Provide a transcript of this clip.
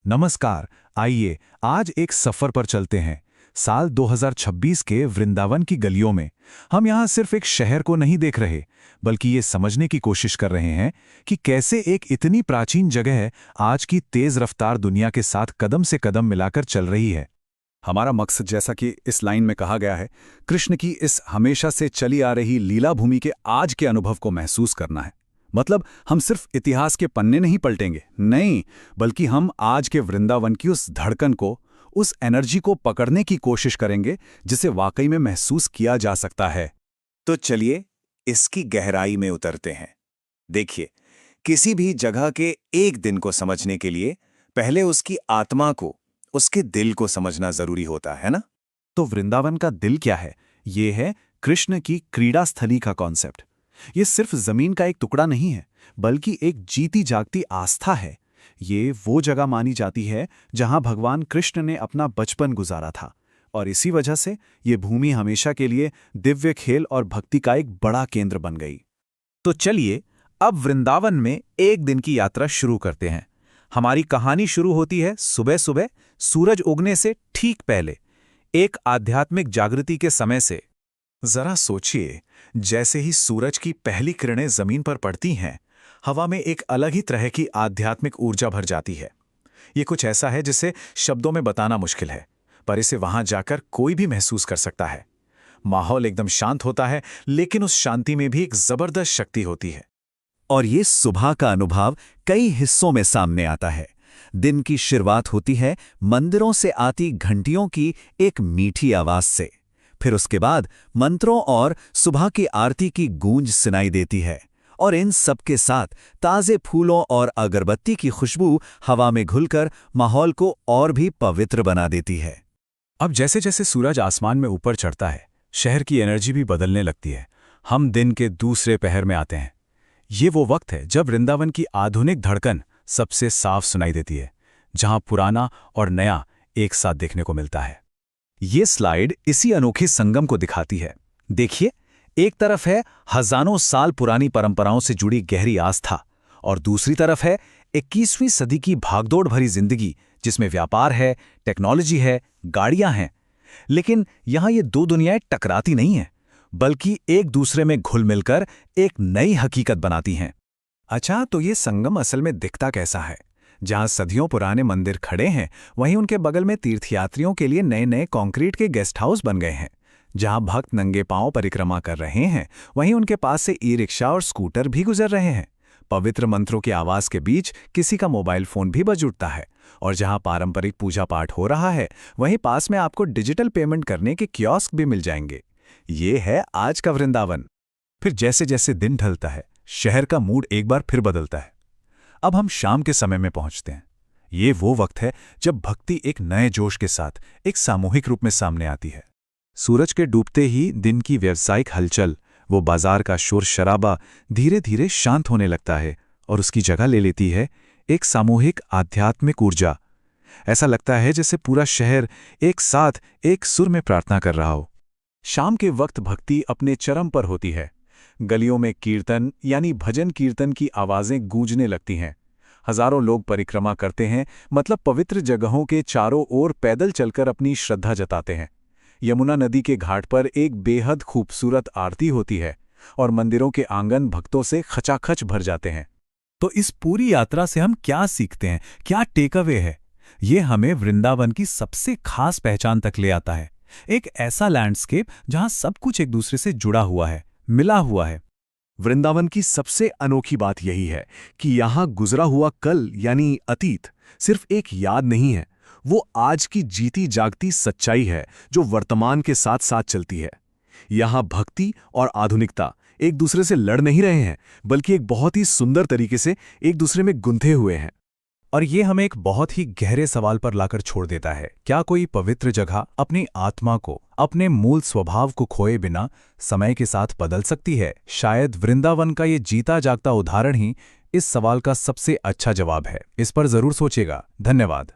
नमस्कार। आइए आज एक सफर पर चलते हैं साल 2026 के वृंदावन की गलियों में। हम यहाँ सिर्फ एक शहर को नहीं देख रहे, बल्कि ये समझने की कोशिश कर रहे हैं कि कैसे एक इतनी प्राचीन जगह आज की तेज रफ्तार दुनिया के साथ कदम से कदम मिलाकर चल रही है। हमारा मकसद, जैसा कि इस लाइन में कहा गया है, कृष्ण की इस हमेशा से चली आ रही लीला भूमि के आज के अनुभव को महसूस करना है। मतलब हम सिर्फ इतिहास के पन्ने नहीं पलटेंगे, नहीं, बल्कि हम आज के वृंदावन की उस धड़कन को, उस एनर्जी को पकड़ने की कोशिश करेंगे जिसे वाकई में महसूस किया जा सकता है। तो चलिए इसकी गहराई में उतरते हैं। देखिए, किसी भी जगह के एक दिन को समझने के लिए पहले उसकी आत्मा को, उसके दिल को समझना जरूरी होता है ना। तो वृंदावन का दिल क्या है? ये है कृष्ण की क्रीड़ा स्थली का कॉन्सेप्ट। ये सिर्फ जमीन का एक टुकड़ा नहीं है, बल्कि एक जीती जागती आस्था है। ये वो जगह मानी जाती है जहां भगवान कृष्ण ने अपना बचपन गुजारा था, और इसी वजह से ये भूमि हमेशा के लिए दिव्य खेल और भक्ति का एक बड़ा केंद्र बन गई। तो चलिए अब वृंदावन में एक दिन की यात्रा शुरू करते हैं। हमारी कहानी शुरू होती है सुबह सुबह, सूरज उगने से ठीक पहले, एक आध्यात्मिक जागृति के समय से। जरा सोचिए, जैसे ही सूरज की पहली किरणें जमीन पर पड़ती हैं, हवा में एक अलग ही तरह की आध्यात्मिक ऊर्जा भर जाती है। ये कुछ ऐसा है जिसे शब्दों में बताना मुश्किल है, पर इसे वहां जाकर कोई भी महसूस कर सकता है। माहौल एकदम शांत होता है, लेकिन उस शांति में भी एक जबरदस्त शक्ति होती है। और ये सुबह का अनुभव कई हिस्सों में सामने आता है। दिन की शुरुआत होती है मंदिरों से आती घंटियों की एक मीठी आवाज से। फिर उसके बाद मंत्रों और सुबह की आरती की गूंज सुनाई देती है, और इन सब के साथ ताजे फूलों और अगरबत्ती की खुशबू हवा में घुलकर माहौल को और भी पवित्र बना देती है। अब जैसे जैसे सूरज आसमान में ऊपर चढ़ता है, शहर की एनर्जी भी बदलने लगती है। हम दिन के दूसरे पहर में आते हैं। ये वो वक्त है जब वृंदावन की आधुनिक धड़कन सबसे साफ सुनाई देती है, जहां पुराना और नया एक साथ देखने को मिलता है। ये स्लाइड इसी अनोखे संगम को दिखाती है। देखिए, एक तरफ है हजारों साल पुरानी परंपराओं से जुड़ी गहरी आस्था, और दूसरी तरफ है 21वीं सदी की भागदौड़ भरी जिंदगी, जिसमें व्यापार है, टेक्नोलॉजी है, गाड़ियां हैं। लेकिन यहां ये दो दुनियाएं टकराती नहीं हैं, बल्कि एक दूसरे में घुल मिलकर एक नई हकीकत बनाती हैं। अच्छा, तो ये संगम असल में दिखता कैसा है? जहां सदियों पुराने मंदिर खड़े हैं, वहीं उनके बगल में तीर्थयात्रियों के लिए नए नए कंक्रीट के गेस्ट हाउस बन गए हैं। जहां भक्त नंगे पांव परिक्रमा कर रहे हैं, वहीं उनके पास से ई रिक्शा और स्कूटर भी गुजर रहे हैं। पवित्र मंत्रों की आवाज के बीच किसी का मोबाइल फोन भी बज उठता है। और जहां पारंपरिक पूजा पाठ हो रहा है, वहीं पास में आपको डिजिटल पेमेंट करने के कियोस्क भी मिल जाएंगे। ये है आज का वृंदावन। फिर जैसे जैसे दिन ढलता है, शहर का मूड एक बार फिर बदलता है। अब हम शाम के समय में पहुंचते हैं। ये वो वक्त है जब भक्ति एक नए जोश के साथ एक सामूहिक रूप में सामने आती है। सूरज के डूबते ही दिन की व्यावसायिक हलचल, वो बाजार का शोर शराबा धीरे धीरे शांत होने लगता है, और उसकी जगह ले लेती है एक सामूहिक आध्यात्मिक ऊर्जा। ऐसा लगता है जैसे पूरा शहर एक साथ एक सुर में प्रार्थना कर रहा हो। शाम के वक्त भक्ति अपने चरम पर होती है। गलियों में कीर्तन यानी भजन कीर्तन की आवाजें गूंजने लगती हैं। हजारों लोग परिक्रमा करते हैं, मतलब पवित्र जगहों के चारों ओर पैदल चलकर अपनी श्रद्धा जताते हैं। यमुना नदी के घाट पर एक बेहद खूबसूरत आरती होती है, और मंदिरों के आंगन भक्तों से खचाखच भर जाते हैं। तो इस पूरी यात्रा से हम क्या सीखते हैं, क्या टेक अवे है? ये हमें वृंदावन की सबसे खास पहचान तक ले आता है। एक ऐसा लैंडस्केप जहां सब कुछ एक दूसरे से जुड़ा हुआ है, मिला हुआ है। वृंदावन की सबसे अनोखी बात यही है कि यहां गुजरा हुआ कल यानी अतीत सिर्फ एक याद नहीं है, वो आज की जीती जागती सच्चाई है जो वर्तमान के साथ साथ चलती है। यहां भक्ति और आधुनिकता एक दूसरे से लड़ नहीं रहे हैं, बल्कि एक बहुत ही सुंदर तरीके से एक दूसरे में गुंथे हुए हैं। और ये हमें एक बहुत ही गहरे सवाल पर लाकर छोड़ देता है। क्या कोई पवित्र जगह अपनी आत्मा को, अपने मूल स्वभाव को खोए बिना समय के साथ बदल सकती है? शायद वृंदावन का ये जीता जागता उदाहरण ही इस सवाल का सबसे अच्छा जवाब है। इस पर जरूर सोचिएगा। धन्यवाद।